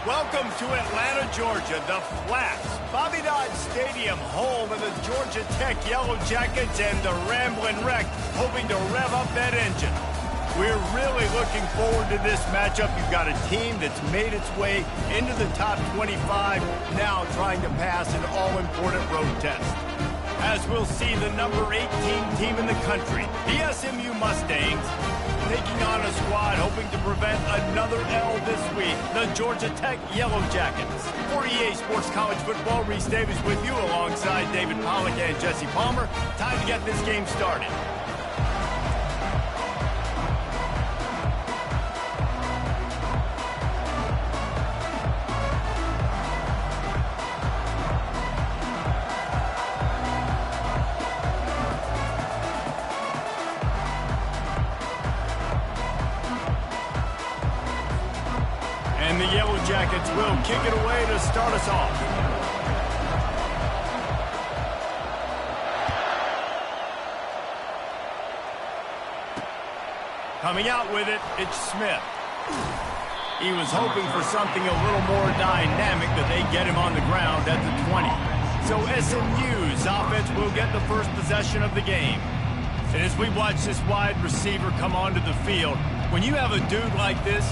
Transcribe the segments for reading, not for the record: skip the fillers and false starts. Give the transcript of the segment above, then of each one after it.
Welcome to Atlanta, Georgia, the Flats, Bobby Dodd Stadium, home of the Georgia Tech Yellow Jackets and the Ramblin' Wreck, hoping to rev up that engine. We're really looking forward to this matchup. You've got a team that's made its way into the top 25, now trying to pass an all-important road test. As we'll see, the number 18 team in the country, the SMU Mustangs, taking on a squad hoping to prevent another L this week, the Georgia Tech Yellow Jackets. For EA Sports College Football, Reese Davis with you alongside David Pollack and Jesse Palmer. Time to get this game started. And the Yellow Jackets will kick it away to start us off. Coming out with it, it's Smith. He was hoping for something a little more dynamic, that they get him on the ground at the 20. So SMU's offense will get the first possession of the game. And as we watch this wide receiver come onto the field, when you have a dude like this,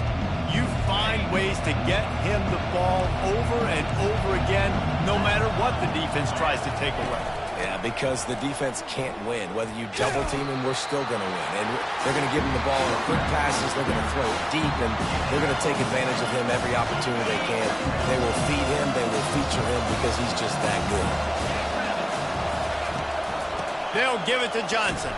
you find ways to get him the ball over and over again, no matter what the defense tries to take away. Yeah, because the defense can't win. Whether you double team him, we're still going to win. And they're going to give him the ball in quick passes. They're going to throw it deep, and they're going to take advantage of him every opportunity they can. They will feed him. They will feature him because he's just that good. They'll give it to Johnson.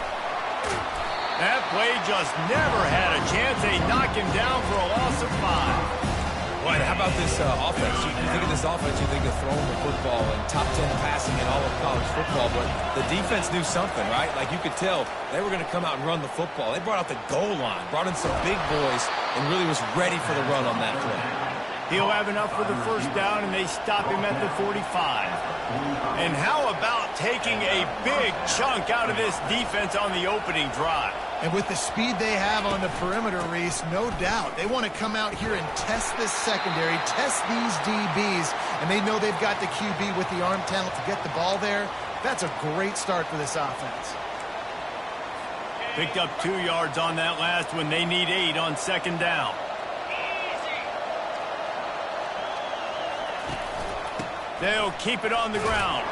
That play just never had a chance. They knock him down for a loss of 5. Boy, how about this offense? You think of this offense, you think of throwing the football and top 10 passing in all of college football, but the defense knew something, right? Like you could tell they were going to come out and run the football. They brought out the goal line, brought in some big boys, and really was ready for the run on that play. He'll have enough for the first down, and they stop him at the 45. And how about taking a big chunk out of this defense on the opening drive? And with the speed they have on the perimeter, Reese, no doubt, they want to come out here and test this secondary, test these DBs, and they know they've got the QB with the arm talent to get the ball there. That's a great start for this offense. Picked up 2 yards on that last one. They need 8 on second down. They'll keep it on the ground.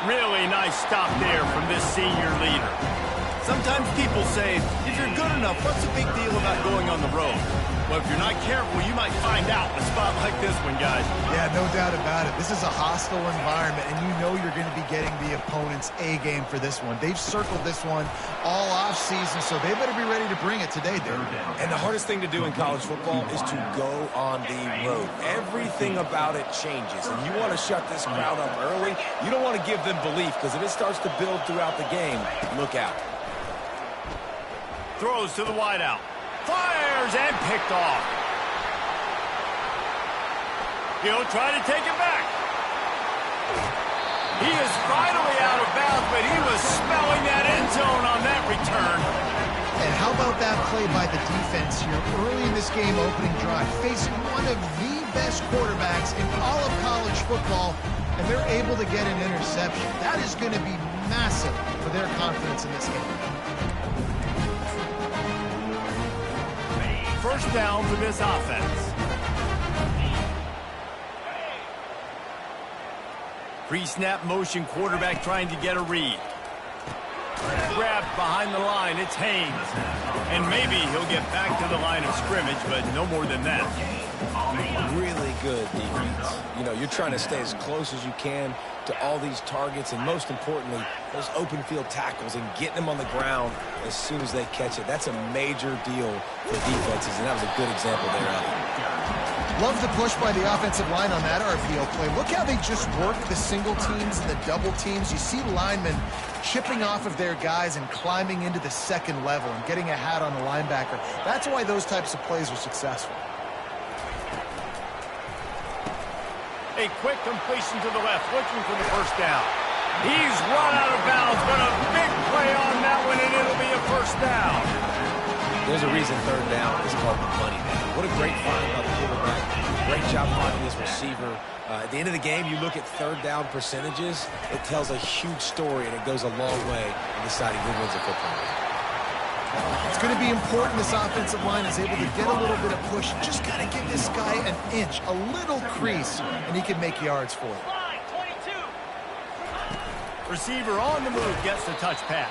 Really nice stop there from this senior leader. Sometimes people say, if you're good enough, what's the big deal about going on the road? Well, if you're not careful, you might find out in a spot like this one, guys. Yeah, no doubt about it. This is a hostile environment, and you know you're going to be getting the opponent's A game for this one. They've circled this one all offseason, so they better be ready to bring it today, David. And the hardest thing to do in college football is to go on the road. Everything about it changes, and you want to shut this crowd up early. You don't want to give them belief, because if it starts to build throughout the game, look out. Throws to the wideout. Fires and picked off. He'll try to take it back. He is finally out of bounds, but he was smelling that end zone on that return. And how about that play by the defense here early in this game opening drive, facing one of the best quarterbacks in all of college football, and they're able to get an interception. That is going to be massive for their confidence in this game. First down for this offense. Pre-snap motion, quarterback trying to get a read. Grabbed behind the line, it's Haynes. And maybe he'll get back to the line of scrimmage, but no more than that. Really good defense. You know, you're trying to stay as close as you can to all these targets, and most importantly, those open field tackles and getting them on the ground as soon as they catch it. That's a major deal for defenses, and that was a good example there of it. Love the push by the offensive line on that RPO play. Look how they just work the single teams and the double teams. You see linemen chipping off of their guys and climbing into the second level and getting a hat on the linebacker. That's why those types of plays are successful. A quick completion to the left, looking for the first down. He's run out of bounds, but a big play on that one, and it'll be a first down. There's a reason third down is called the money down. What a great find by the quarterback. Great job finding this receiver. At the end of the game, you look at third down percentages. It tells a huge story, and it goes a long way in deciding who wins a football game. It's going to be important this offensive line is able to get a little bit of push. Just got to give this guy an inch, a little crease, and he can make yards for it. Receiver on the move gets the touch pass.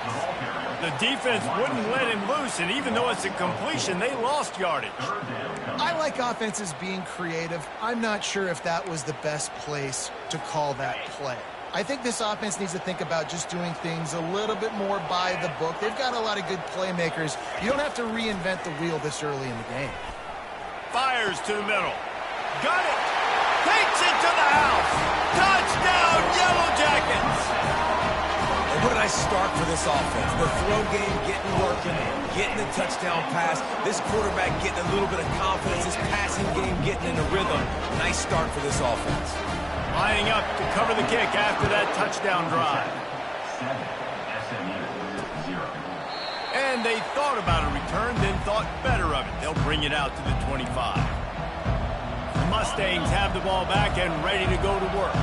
The defense wouldn't let him loose, and even though it's a completion, they lost yardage. I like offenses being creative. I'm not sure if that was the best place to call that play. I think this offense needs to think about just doing things a little bit more by the book. They've got a lot of good playmakers. You don't have to reinvent the wheel this early in the game. Fires to the middle. Got it. Takes it to the house. Touchdown, Yellow Jackets. And what a nice start for this offense. The throw game getting working, getting the touchdown pass. This quarterback getting a little bit of confidence. This passing game getting in a rhythm. Nice start for this offense. Lining up to cover the kick after that touchdown drive. And they thought about a return, then thought better of it. They'll bring it out to the 25. The Mustangs have the ball back and ready to go to work.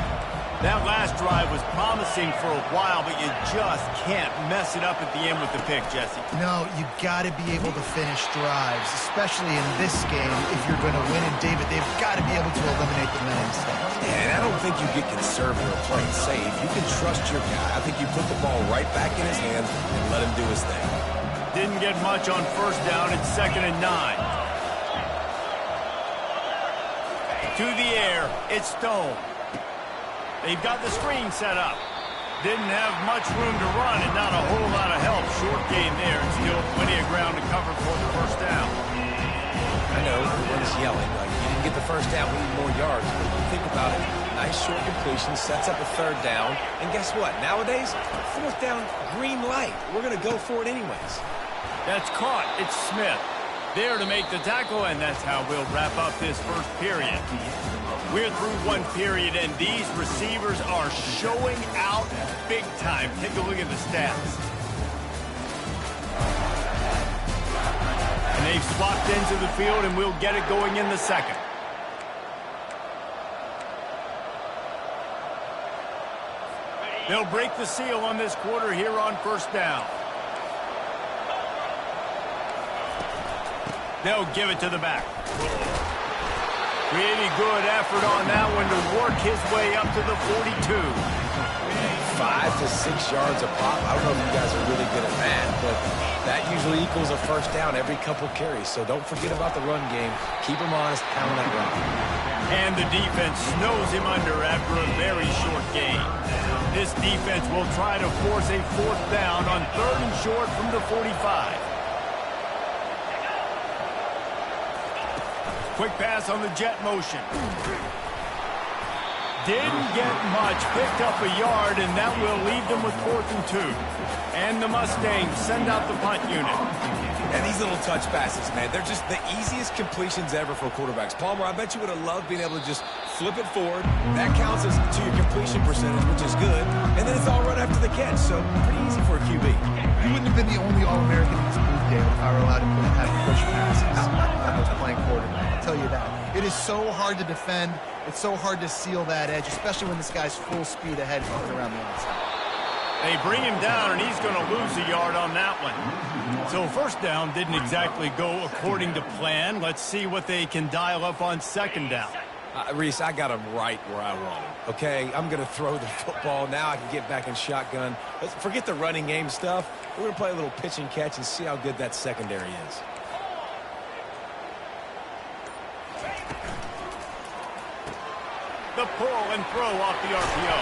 That last drive was promising for a while, but you just can't mess it up at the end with the pick, Jesse. No, you got to be able to finish drives, especially in this game. If you're going to win, and David, they've got to be able to eliminate the mental mistakes. And I don't think you get conservative or play it safe. You can trust your guy. I think you put the ball right back in his hands and let him do his thing. Didn't get much on first down. It's 2nd and 9. To the air, it's Stone. They've got the screen set up. Didn't have much room to run and not a whole lot of help. Short gain there and still plenty of ground to cover for the first down. I know everyone's yelling, like, you didn't get the first down, we need more yards. But you think about it, nice short completion, sets up a third down. And guess what? Nowadays, fourth down, green light. We're going to go for it anyways. That's caught. It's Smith. There to make the tackle, and that's how we'll wrap up this first period. We're through one period, and these receivers are showing out big time. Take a look at the stats. And they've swapped into the field, and we'll get it going in the second. They'll break the seal on this quarter here on first down. They'll give it to the back. Really good effort on that one to work his way up to the 42. 5 to 6 yards a pop. I don't know if you guys are really good at that, but that usually equals a first down every couple carries. So don't forget about the run game. Keep him honest, pound that rock. And the defense snows him under after a very short gain. This defense will try to force a fourth down on 3rd and short from the 45. Quick pass on the jet motion. Didn't get much. Picked up a yard, and that will leave them with 4th and 2. And the Mustangs send out the punt unit. And these little touch passes, man, they're just the easiest completions ever for quarterbacks. Palmer, I bet you would have loved being able to just flip it forward. That counts as to your completion percentage, which is good. And then it's all right after the catch, so pretty easy for a QB. You wouldn't have been the only All-American in this booth, David, if I were allowed to have push passes when I was playing quarterback. I'll tell you that. It is so hard to defend. It's so hard to seal that edge, especially when this guy's full speed ahead coming around the outside. They bring him down, and he's going to lose a yard on that one. So first down didn't exactly go according to plan. Let's see what they can dial up on second down. Reese, I got him right where I want him, okay? I'm going to throw the football. Now I can get back in shotgun. Let's forget the running game stuff. We're going to play a little pitch and catch and see how good that secondary is. The pull and throw off the RPO.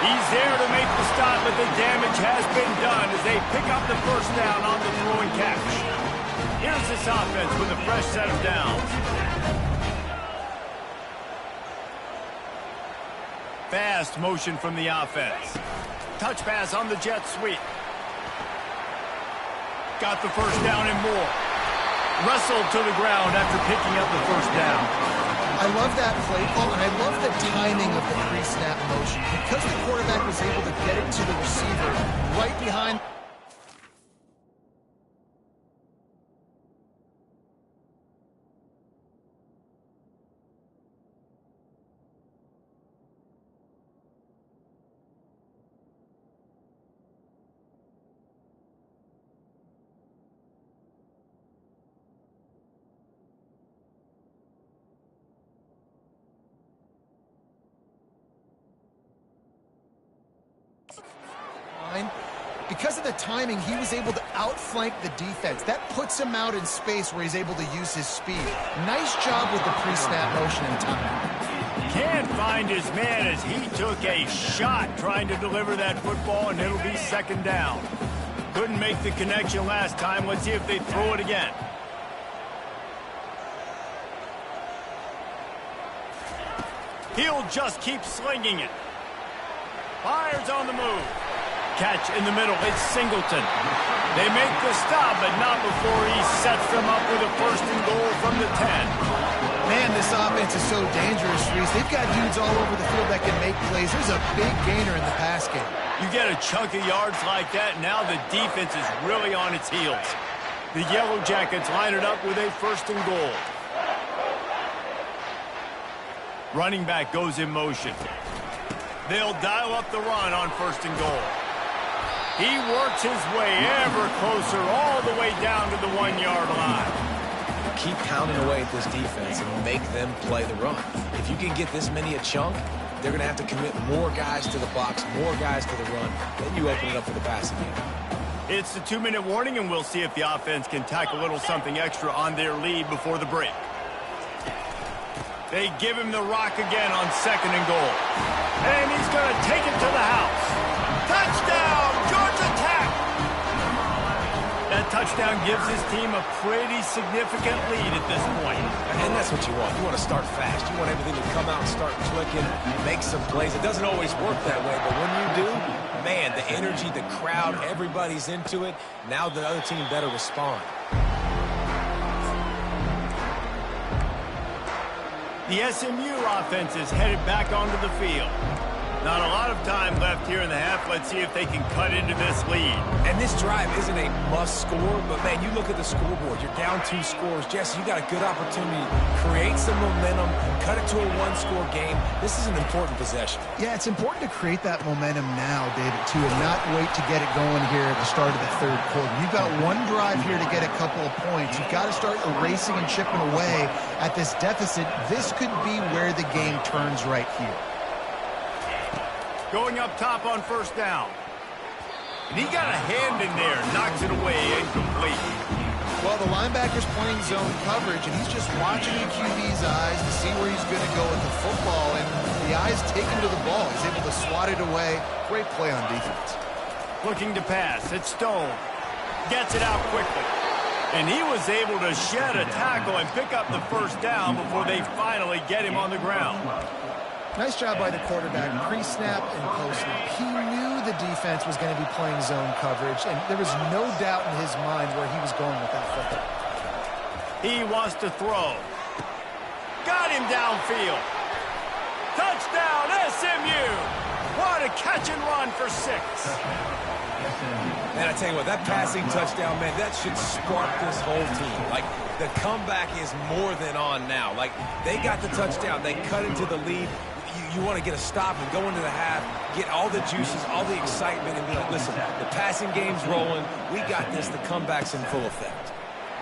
He's there to make the stop, but the damage has been done as they pick up the first down on the throw and catch. Here's this offense with a fresh set of downs. Fast motion from the offense. Touch pass on the jet sweep. Got the first down and more. Wrestled to the ground after picking up the first down. I love that play call, and I love the timing of the pre-snap motion. Because the quarterback was able to get it to the receiver right behind Because of the timing, he was able to outflank the defense. That puts him out in space where he's able to use his speed. Nice job with the pre-snap motion and time. Can't find his man as he took a shot trying to deliver that football, and it'll be second down. Couldn't make the connection last time. Let's see if they throw it again. He'll just keep slinging it. Fires on the move. Catch in the middle. It's Singleton. They make the stop, but not before he sets them up with a first and goal from the 10. Man, this offense is so dangerous, Reese. They've got dudes all over the field that can make plays. There's a big gainer in the pass game. You get a chunk of yards like that, now the defense is really on its heels. The Yellow Jackets line it up with a first and goal. Running back goes in motion. They'll dial up the run on first and goal. He works his way ever closer all the way down to the 1-yard line. Keep pounding away at this defense and make them play the run. If you can get this many a chunk, they're going to have to commit more guys to the box, more guys to the run. Then you open it up for the passing game. It's the 2-minute warning, and we'll see if the offense can tack a little something extra on their lead before the break. They give him the rock again on second and goal. And he's going to take it to the house. Touchdown, Georgia Tech! That touchdown gives his team a pretty significant lead at this point. And that's what you want. You want to start fast. You want everything to come out and start clicking, make some plays. It doesn't always work that way, but when you do, man, the energy, the crowd, everybody's into it. Now the other team better respond. The SMU offense is headed back onto the field. Not a lot of time left here in the half. Let's see if they can cut into this lead. And this drive isn't a must score, but, man, you look at the scoreboard. You're down 2 scores. Jesse, you got a good opportunity to create some momentum, cut it to a 1-score game. This is an important possession. Yeah, it's important to create that momentum now, David, too, and not wait to get it going here at the start of the third quarter. You've got one drive here to get a couple of points. You've got to start erasing and chipping away at this deficit. This could be where the game turns right here. Going up top on first down. And he got a hand in there, knocks it away, incomplete. Well, the linebacker's playing zone coverage, and he's just watching the QB's eyes to see where he's going to go with the football, and the eyes take him to the ball. He's able to swat it away. Great play on defense. Looking to pass. It's Stone. Gets it out quickly. And he was able to shed a tackle and pick up the first down before they finally get him on the ground. Nice job by the quarterback, pre-snap and post-snap. He knew the defense was going to be playing zone coverage, and there was no doubt in his mind where he was going with that football. He wants to throw. Got him downfield. Touchdown, SMU! What a catch and run for 6. Man, I tell you what, that passing touchdown, man, that should spark this whole team. Like, the comeback is more than on now. Like, they got the touchdown. They cut into the lead. You want to get a stop and go into the half, get all the juices, all the excitement, and be like, listen, the passing game's rolling. We got this. The comeback's in full effect.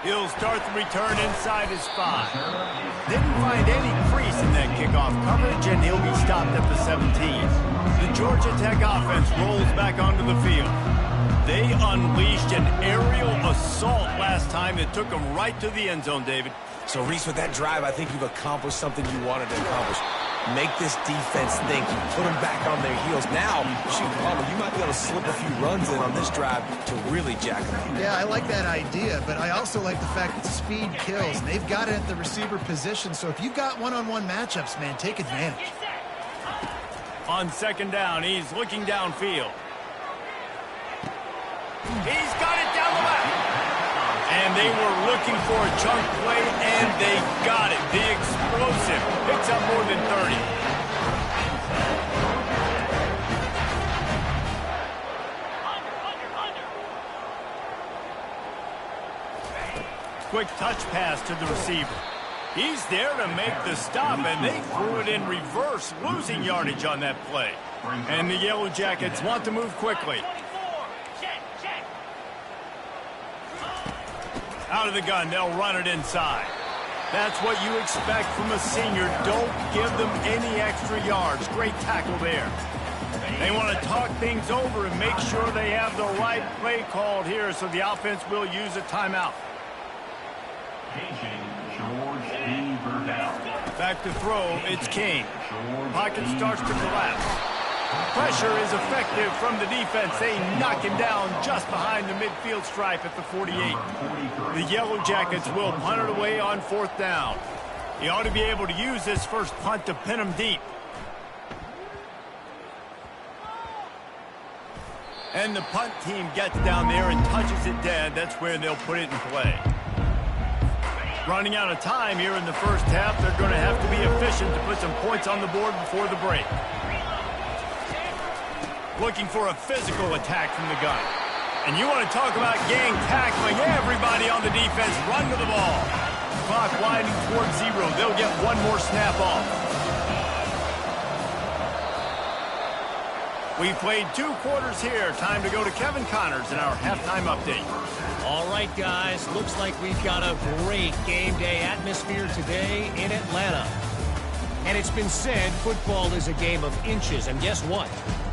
He'll start the return inside his 5. Didn't find any crease in that kickoff coverage, and he'll be stopped at the 17. The Georgia Tech offense rolls back onto the field. They unleashed an aerial assault last time that took them right to the end zone, David. So, Reese, with that drive, I think you've accomplished something you wanted to accomplish. Make this defense think. Put them back on their heels. Now, shoot, Palmer, you might be able to slip a few runs in on this drive to really jack them up. Yeah, I like that idea, but I also like the fact that speed kills. They've got it at the receiver position, so if you've got one-on-one matchups, man, take advantage. On second down, he's looking downfield. He's got it down the left. And they were looking for a chunk play, and they got it. The explosive picks up more than 30. Quick touch pass to the receiver. He's there to make the stop, and they threw it in reverse, losing yardage on that play. And the Yellow Jackets want to move quickly. Out of the gun, they'll run it inside. That's what you expect from a senior. Don't give them any extra yards. Great tackle there. They want to talk things over and make sure they have the right play called here, so the offense will use a timeout. Back to throw, it's King. Pocket starts to collapse. Pressure is effective from the defense. They knock him down just behind the midfield stripe at the 48. The Yellow Jackets will punt it away on 4th down. He ought to be able to use this first punt to pin him deep. And the punt team gets down there and touches it dead. That's where they'll put it in play. Running out of time here in the first half. They're going to have to be efficient to put some points on the board before the break. Looking for a physical attack from the gun. And you want to talk about gang tackling. Everybody on the defense run to the ball. Clock winding towards 0. They'll get one more snap off. We played 2 quarters here. Time to go to Kevin Connors in our halftime update. All right, guys. Looks like we've got a great game day atmosphere today in Atlanta. And it's been said football is a game of inches. And guess what?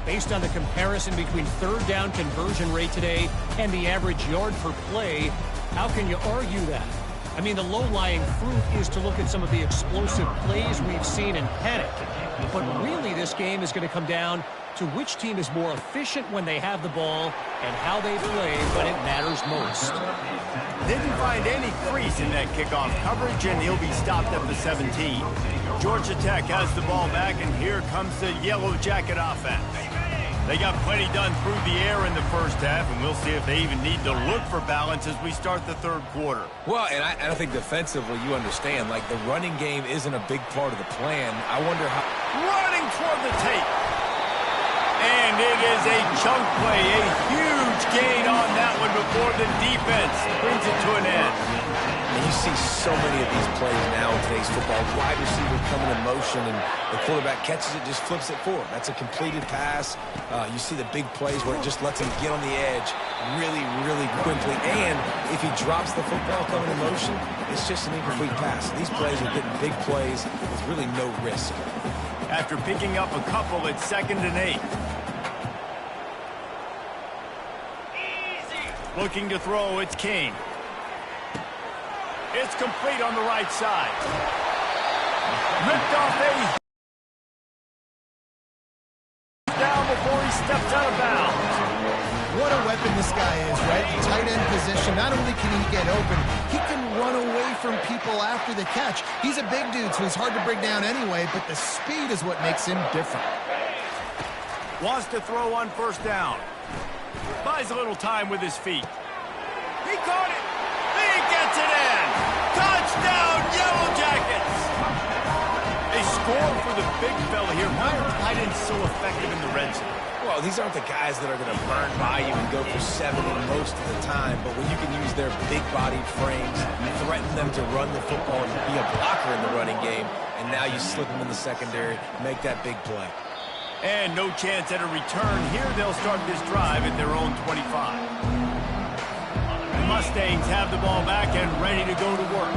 Based on the comparison between third down conversion rate today and the average yard per play, how can you argue that? I mean, the low-lying fruit is to look at some of the explosive plays we've seen in panic. But really, this game is going to come down to which team is more efficient when they have the ball and how they play when it matters most. Didn't find any crease in that kickoff coverage, and he'll be stopped at the 17. Georgia Tech has the ball back, and here comes the Yellow Jacket offense. They got plenty done through the air in the first half, and we'll see if they even need to look for balance as we start the third quarter. Well, and I think defensively, you understand, like the running game isn't a big part of the plan. I wonder how... Running toward the tape. And it is a chunk play, a huge gain on that one before the defense brings it to an end. And you see so many of these plays now in today's football. Wide receiver coming in motion, and the quarterback catches it, just flips it forward. That's a completed pass. You see the big plays where it just lets him get on the edge really, really quickly. And if he drops the football coming in motion, it's just an incomplete pass. These plays are getting big plays with really no risk. After picking up a couple, it's 2nd and 8. Looking to throw, it's King. It's complete on the right side. Ripped off a down before he steps out of bounds. What a weapon this guy is, right? Tight end position. Not only can he get open, he can run away from people after the catch. He's a big dude, so he's hard to bring down anyway, but the speed is what makes him different. Wants to throw on 1st down. Buys a little time with his feet. He caught it. He gets it in. Touchdown, Yellow Jackets. They score for the big fella here. Why are tight ends so effective in the red zone? Well, these aren't the guys that are going to burn by you and go for 70 most of the time, but when you can use their big-bodied frames, threaten them to run the football and be a blocker in the running game, and now you slip them in the secondary, make that big play. And no chance at a return. Here they'll start this drive at their own 25. The Mustangs have the ball back and ready to go to work.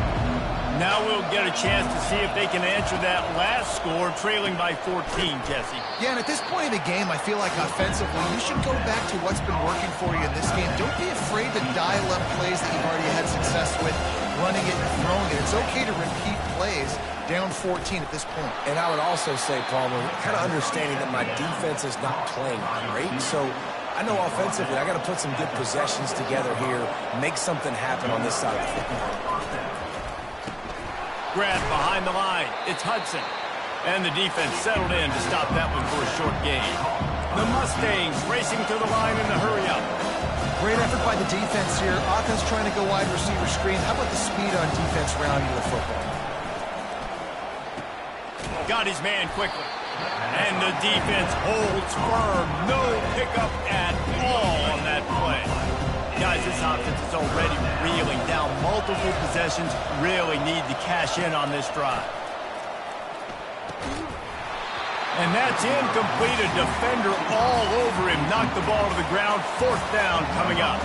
Now we'll get a chance to see if they can answer that last score, trailing by 14, Jesse. Yeah, and at this point in the game, I feel like offensively, you should go back to what's been working for you in this game. Don't be afraid to dial up plays that you've already had success with, running it and throwing it. It's okay to repeat plays. Down 14 at this point. And I would also say, Palmer, kind of understanding that my defense is not playing great, so I know offensively I got to put some good possessions together here, make something happen on this side of the football. Grab behind the line. It's Hudson. And the defense settled in to stop that one for a short gain. The Mustangs racing to the line in the hurry-up. Great effort by the defense here. Offense trying to go wide receiver screen. How about the speed on defense rounding the football? Got his man quickly. And the defense holds firm. No pickup at all on that play. Guys, this offense is already reeling down multiple possessions. Really need to cash in on this drive. And that's incomplete. A defender all over him. Knocked the ball to the ground. 4th down coming up.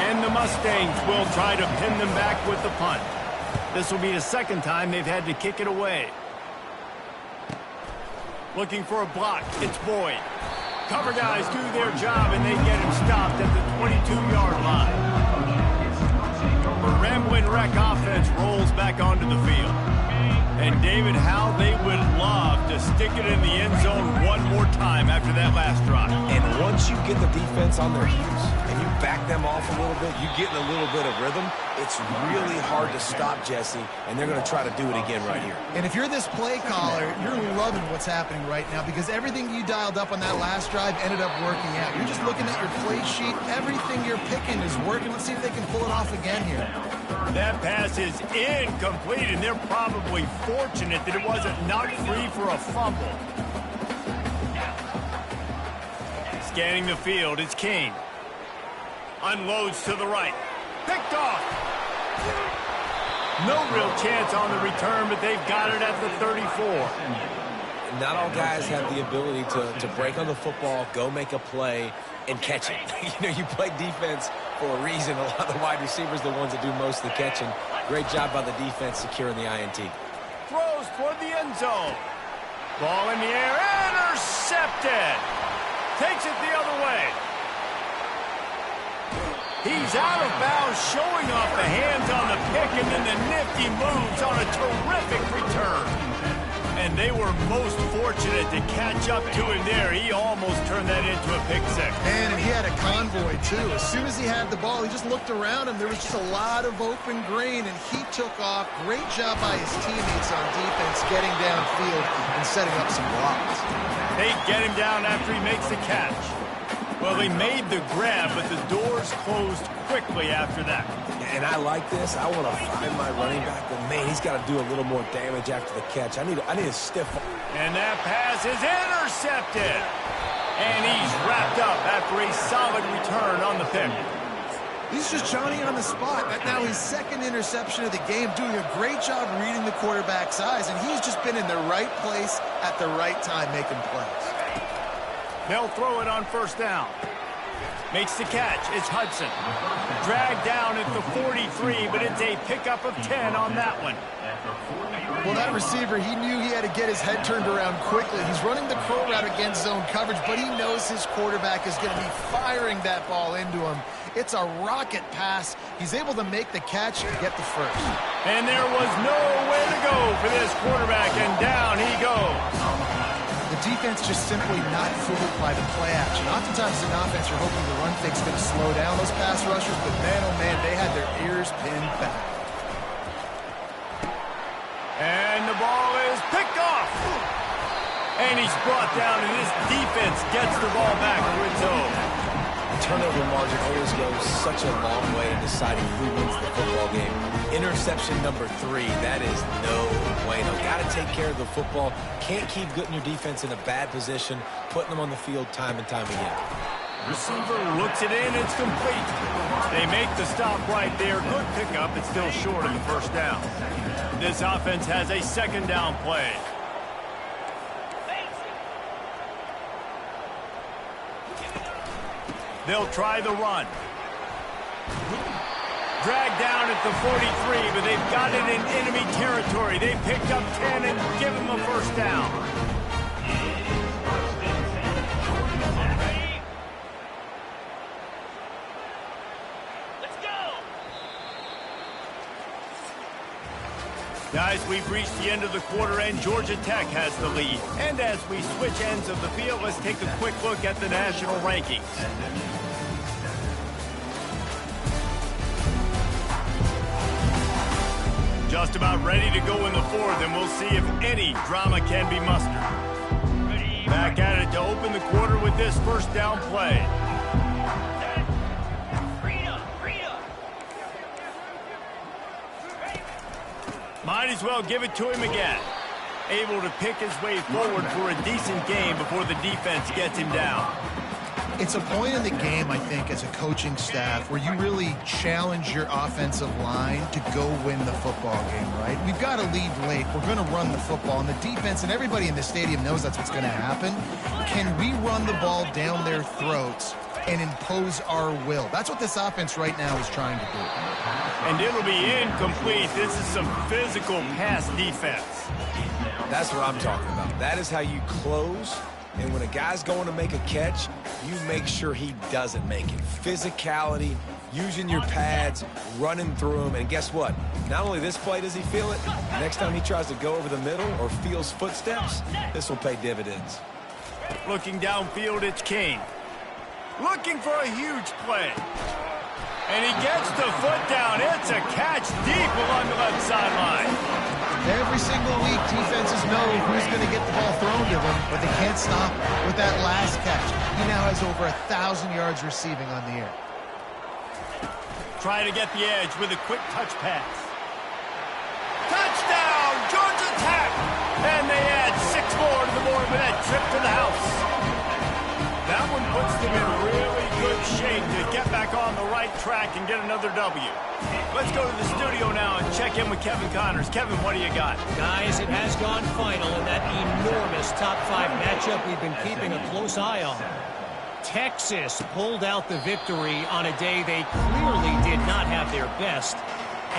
And the Mustangs will try to pin them back with the punt. This will be the 2nd time they've had to kick it away. Looking for a block. It's Boyd. Cover guys do their job, and they get him stopped at the 22-yard line. The Rambling Wreck offense rolls back onto the field. And, David, how they would love to stick it in the end zone one more time after that last drive. And once you get the defense on their heels and you back them off a little bit, you get in a little bit of rhythm, it's really hard to stop, Jesse, and they're going to try to do it again right here. And if you're this play caller, you're loving what's happening right now because everything you dialed up on that last drive ended up working out. You're just looking at your play sheet. Everything you're picking is working. Let's see if they can pull it off again here. That pass is incomplete, and they're probably fortunate that it wasn't knocked free for a fumble. Scanning the field, it's Kane. Unloads to the right. Picked off. No real chance on the return, but they've got it at the 34. Not all guys have the ability to break on the football, go make a play, and catch it. You play defense for a reason. A lot of the wide receivers are the ones that do most of the catching. Great job by the defense securing the INT. Throws toward the end zone. Ball in the air. Intercepted. Takes it the other way. He's out of bounds, showing off the hands on the pick, and then the nifty moves on a terrific return. And they were most fortunate to catch up to him there. He almost turned that into a pick six. Man, and he had a convoy, too. As soon as he had the ball, he just looked around him. There was just a lot of open grain, and he took off. Great job by his teammates on defense, getting downfield and setting up some blocks. They get him down after he makes the catch. Well, he made the grab, but the doors closed quickly after that. And I like this. I want to find my running back, but, man, he's got to do a little more damage after the catch. I need a stiff. And that pass is intercepted. And he's wrapped up after a solid return on the pick. He's just Johnny on the spot. Now his second interception of the game, doing a great job reading the quarterback's eyes, and he's just been in the right place at the right time making plays. They'll throw it on first down. Makes the catch. It's Hudson. Dragged down at the 43, but it's a pickup of 10 on that one. Well, that receiver, he knew he had to get his head turned around quickly. He's running the curl route against zone coverage, but he knows his quarterback is going to be firing that ball into him. It's a rocket pass. He's able to make the catch and get the first. And there was nowhere to go for this quarterback, and down he goes. The defense just simply not fooled by the play action. Oftentimes in offense, you're hoping the run fake's going to slow down those pass rushers, but man, oh man, they had their ears pinned back. And the ball is picked off. And he's brought down, and this defense gets the ball back for its own. Turnover margin always goes such a long way in deciding who wins the football game. Interception number 3, that is no bueno. Got to take care of the football. Can't keep getting your defense in a bad position, putting them on the field time and time again. Receiver looks it in, it's complete. They make the stop right there. Good pickup, it's still short of the first down. This offense has a second down play. They'll try the run. Dragged down at the 43, but they've got it in enemy territory. They picked up 10 and give them a first down. Let's go! Guys, we've reached the end of the quarter, and Georgia Tech has the lead. And as we switch ends of the field, let's take a quick look at the national rankings. Just about ready to go in the fourth, and we'll see if any drama can be mustered. Back at it to open the quarter with this first down play. Might as well give it to him again. Able to pick his way forward for a decent game before the defense gets him down. It's a point in the game, I think, as a coaching staff where you really challenge your offensive line to go win the football game, right? We've got to lead late. We're going to run the football, and the defense and everybody in the stadium knows that's what's going to happen. Can we run the ball down their throats and impose our will? That's what this offense right now is trying to do. And it'll be incomplete. This is some physical pass defense. That's what I'm talking about. That is how you close And when a guy's going to make a catch, you make sure he doesn't make it. Physicality, using your pads, running through them. And guess what? Not only this play does he feel it, next time he tries to go over the middle or feels footsteps, this will pay dividends. Looking downfield, it's King. Looking for a huge play. And he gets the foot down. It's a catch deep along the left sideline. Every single week, defenses know who's going to get the ball thrown to them, but they can't stop with that last catch. He now has over 1,000 yards receiving on the air. Trying to get the edge with a quick touch pass. Touchdown, Georgia Tech! And they add 6 more to the board with that trip to the house. That one puts them in really good shape to get back on the right track and get another W. Let's go to the studio now and check in with Kevin Connors. Kevin, what do you got? Guys, it has gone final in that enormous top-5 matchup we've been keeping a close eye on. Texas pulled out the victory on a day they clearly did not have their best.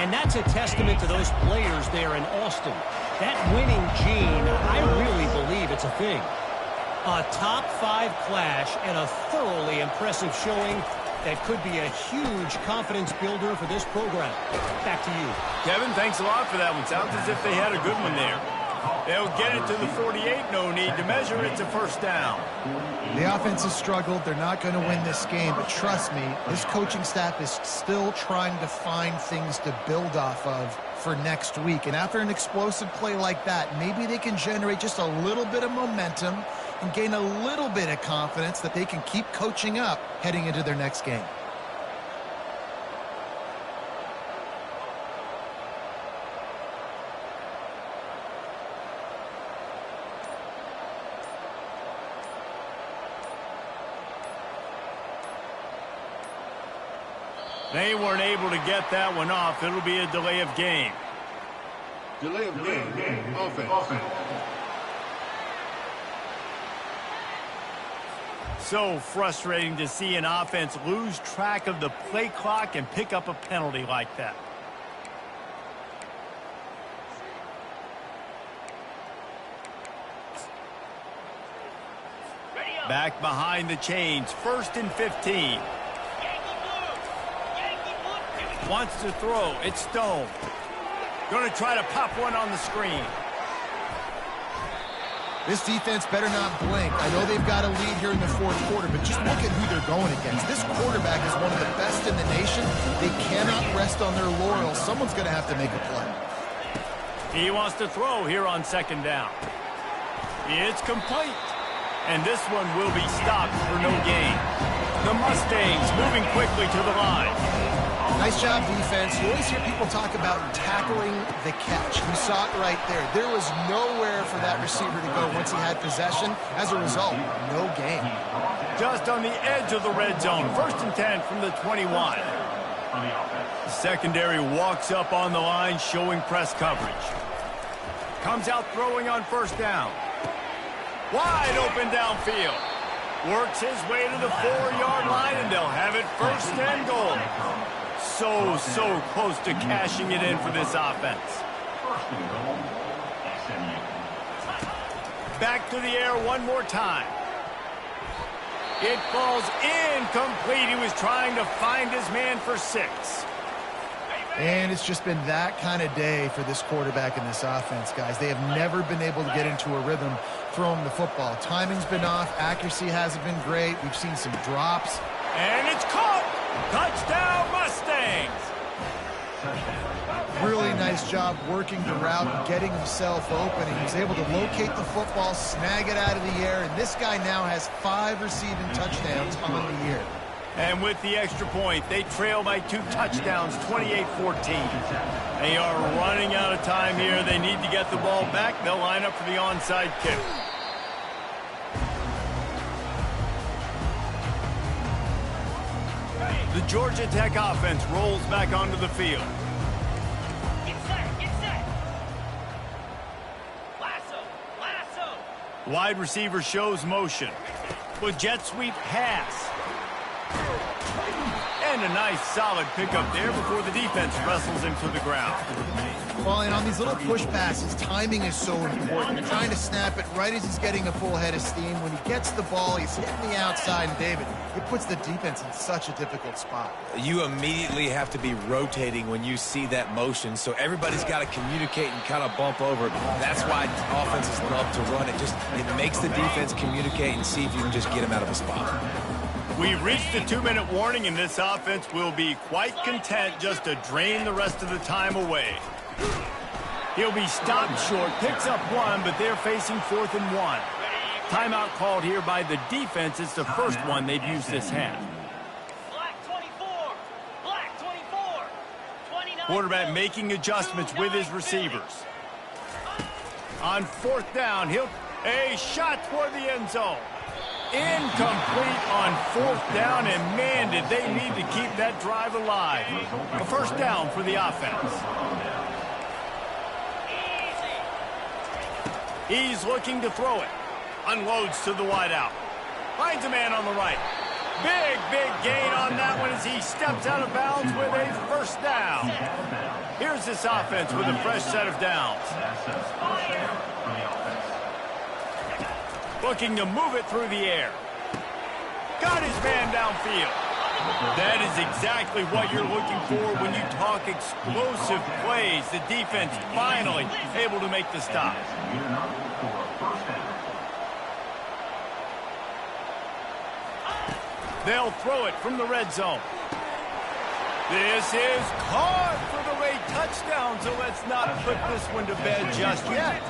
And that's a testament to those players there in Austin. That winning gene, I really believe it's a thing. A top-5 clash and a thoroughly impressive showing that could be a huge confidence builder for this program. Back to you. Kevin, thanks a lot for that one. Sounds as if they had a good one there. They'll get it to the 48, no need to measure. It's a first down. The offense has struggled. They're not going to win this game, but trust me, this coaching staff is still trying to find things to build off of for next week. And after an explosive play like that, maybe they can generate just a little bit of momentum and gain a little bit of confidence that they can keep coaching up heading into their next game. They weren't able to get that one off. It'll be a delay of game. Delay of game. Offense. So frustrating to see an offense lose track of the play clock and pick up a penalty like that. Back behind the chains, 1st and 15. Wants to throw. It's Stone. Going to try to pop one on the screen. This defense better not blink. I know they've got a lead here in the 4th quarter, but just look at who they're going against. This quarterback is one of the best in the nation. They cannot rest on their laurels. Someone's going to have to make a play. He wants to throw here on 2nd down. It's complete. And this one will be stopped for no gain. The Mustangs moving quickly to the line. Nice job, defense. You always hear people talk about tackling the catch. You saw it right there. There was nowhere for that receiver to go once he had possession. As a result, no gain. Just on the edge of the red zone. 1st and 10 from the 21. Secondary walks up on the line, showing press coverage. Comes out throwing on 1st down. Wide open downfield. Works his way to the 4-yard line, and they'll have it 1st and goal. So close to cashing it in for this offense. Back to the air one more time. It falls incomplete. He was trying to find his man for 6. And it's just been that kind of day for this quarterback and this offense, guys. They have never been able to get into a rhythm throwing the football. Timing's been off. Accuracy hasn't been great. We've seen some drops. And it's caught. Touchdown, Mustangs. Really nice job working the route and getting himself open. He was able to locate the football, snag it out of the air, and this guy now has 5 receiving touchdowns on the year. And with the extra point, they trail by 2 touchdowns, 28-14. They are running out of time here. They need to get the ball back. They'll line up for the onside kick. The Georgia Tech offense rolls back onto the field. Get set. Lasso. Wide receiver shows motion. With jet sweep pass. And And a nice solid pickup there before the defense wrestles him to the ground. Well, and on these little push passes, timing is so important. You're trying to snap it right as he's getting a full head of steam. When he gets the ball, he's hitting the outside, and David, it puts the defense in such a difficult spot. You immediately have to be rotating when you see that motion, so everybody's got to communicate and kind of bump over. That's why offenses love to run it. It makes the defense communicate and see if you can just get him out of a spot. We've reached the 2-minute warning, and this offense will be quite content just to drain the rest of the time away. He'll be stopped short, picks up one, but they're facing 4th and 1. Timeout called here by the defense. It's the first one they've used this half. Black 24. Black 24. 29. Quarterback making adjustments with his receivers. On 4th down, a shot toward the end zone. Incomplete on 4th down, and man, did they need to keep that drive alive. A first down for the offense. He's looking to throw it. Unloads to the wideout. Finds a man on the right. Big gain on that one as he steps out of bounds with a first down. Here's this offense with a fresh set of downs. Looking to move it through the air. Got his man downfield. That is exactly what you're looking for when you talk explosive plays. The defense finally able to make the stop. They'll throw it from the red zone. This is caught for the late touchdown, so let's not put this one to bed just yet.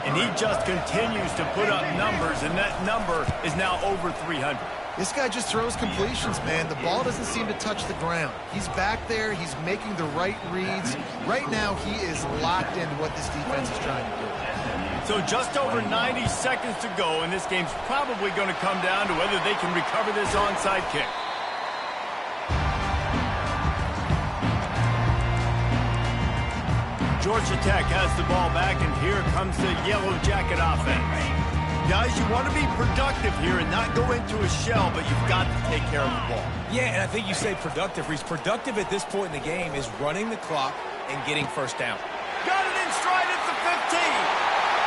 And he just continues to put up numbers, and that number is now over 300. This guy just throws completions, man. The ball doesn't seem to touch the ground. He's back there. He's making the right reads. Right now, he is locked into what this defense is trying to do. So just over 90 seconds to go, and this game's probably going to come down to whether they can recover this onside kick. Georgia Tech has the ball back, and here comes the Yellow Jacket offense. Guys, you want to be productive here and not go into a shell, but you've got to take care of the ball. Yeah, and I think you say productive. He's productive at this point in the game is running the clock and getting first down. Got it in stride at the 15.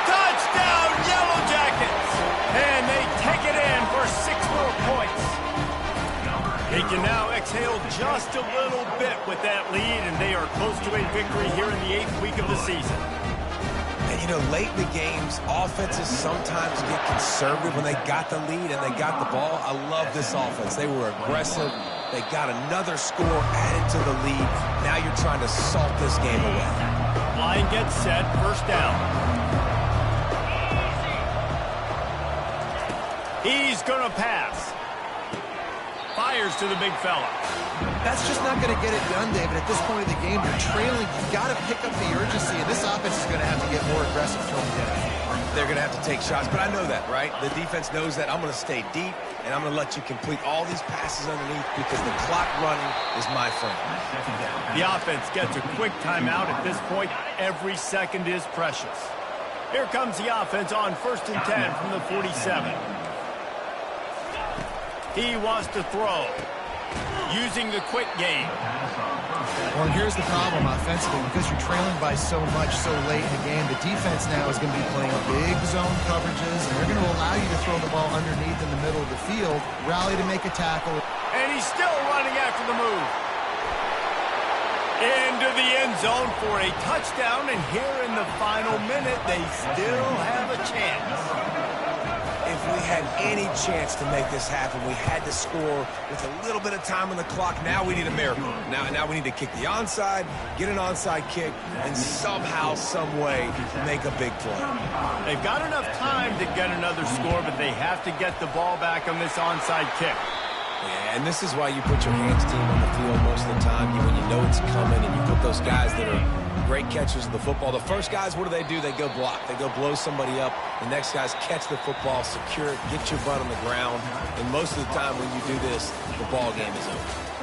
Touchdown, Yellow Jackets! And they take it in for 6 more points. They can now exhale just a little bit with that lead, and they are close to a victory here in the 8th week of the season. And, you know, late in the games, offenses sometimes get conservative when they got the lead and they got the ball. I love this offense. They were aggressive. They got another score added to the lead. Now you're trying to salt this game away. Line gets set, first down. He's going to pass. Fires to the big fella. That's just not going to get it done, David. At this point of the game, you're trailing. You've got to pick up the urgency, and this offense is going to have to get more aggressive throwing down. They're going to have to take shots, but I know that, right? The defense knows that. I'm going to stay deep, and I'm going to let you complete all these passes underneath because the clock running is my friend. The offense gets a quick timeout at this point. Every second is precious. Here comes the offense on 1st and 10 from the 47. He wants to throw, using the quick game. Well, and here's the problem offensively. Because you're trailing by so much so late in the game, the defense now is going to be playing big zone coverages, and they're going to allow you to throw the ball underneath in the middle of the field, rally to make a tackle. And he's still running after the move. Into the end zone for a touchdown, and here in the final minute, they still have a chance. If we had any chance to make this happen, we had to score with a little bit of time on the clock. Now we need a miracle. Now we need to kick the onside, get an onside kick, and somehow, some way, make a big play. They've got enough time to get another score, but they have to get the ball back on this onside kick. Yeah, and this is why you put your hands team on the field most of the time when you know it's coming, and you put those guys that are great catchers of the football. The first guys, what do? They go block. They go blow somebody up. The next guys catch the football, secure it, get your butt on the ground. And most of the time when you do this, the ball game is over.